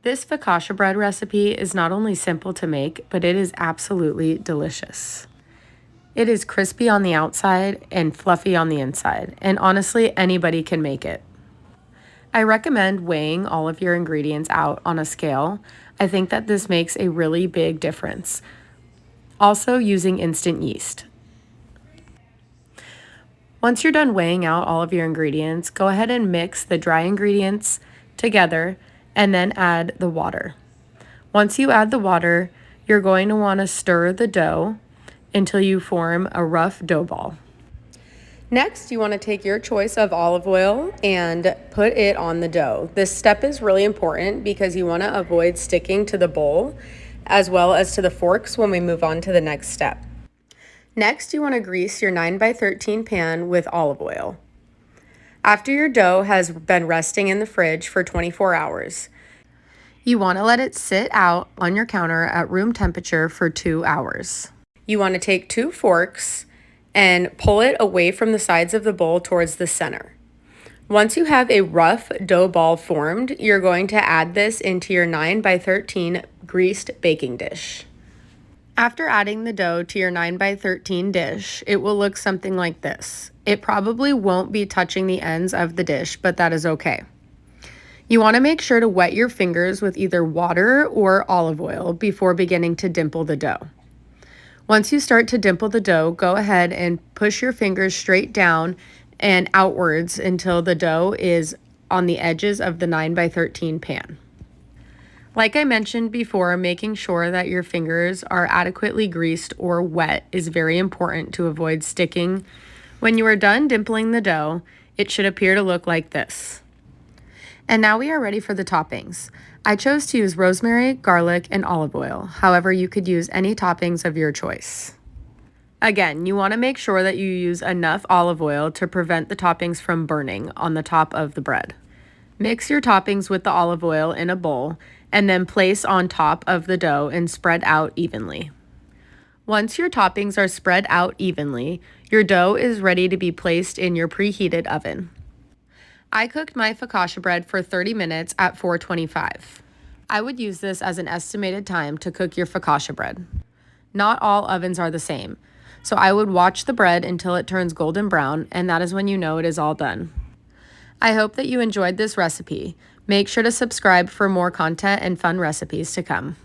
This focaccia bread recipe is not only simple to make, but it is absolutely delicious. It is crispy on the outside and fluffy on the inside, and honestly, anybody can make it. I recommend weighing all of your ingredients out on a scale. I think that this makes a really big difference. Also, using instant yeast. Once you're done weighing out all of your ingredients, go ahead and mix the dry ingredients together and then add the water. Once you add the water, you're going to want to stir the dough until you form a rough dough ball. Next, you want to take your choice of olive oil and put it on the dough. This step is really important because you want to avoid sticking to the bowl as well as to the forks when we move on to the next step. Next, you want to grease your 9x13 pan with olive oil. After your dough has been resting in the fridge for 24 hours, you want to let it sit out on your counter at room temperature for 2 hours. You want to take 2 forks and pull it away from the sides of the bowl towards the center. Once you have a rough dough ball formed, you're going to add this into your 9x13 greased baking dish. After adding the dough to your 9x13 dish, it will look something like this. It probably won't be touching the ends of the dish, but that is okay. You want to make sure to wet your fingers with either water or olive oil before beginning to dimple the dough. Once you start to dimple the dough, go ahead and push your fingers straight down and outwards until the dough is on the edges of the 9x13 pan. Like I mentioned before, making sure that your fingers are adequately greased or wet is very important to avoid sticking. When you are done dimpling the dough, it should appear to look like this. And now we are ready for the toppings. I chose to use rosemary, garlic, and olive oil. However, you could use any toppings of your choice. Again, you want to make sure that you use enough olive oil to prevent the toppings from burning on the top of the bread. Mix your toppings with the olive oil in a bowl and then place on top of the dough and spread out evenly. Once your toppings are spread out evenly, your dough is ready to be placed in your preheated oven. I cooked my focaccia bread for 30 minutes at 425. I would use this as an estimated time to cook your focaccia bread. Not all ovens are the same, so I would watch the bread until it turns golden brown, and that is when you know it is all done. I hope that you enjoyed this recipe. Make sure to subscribe for more content and fun recipes to come.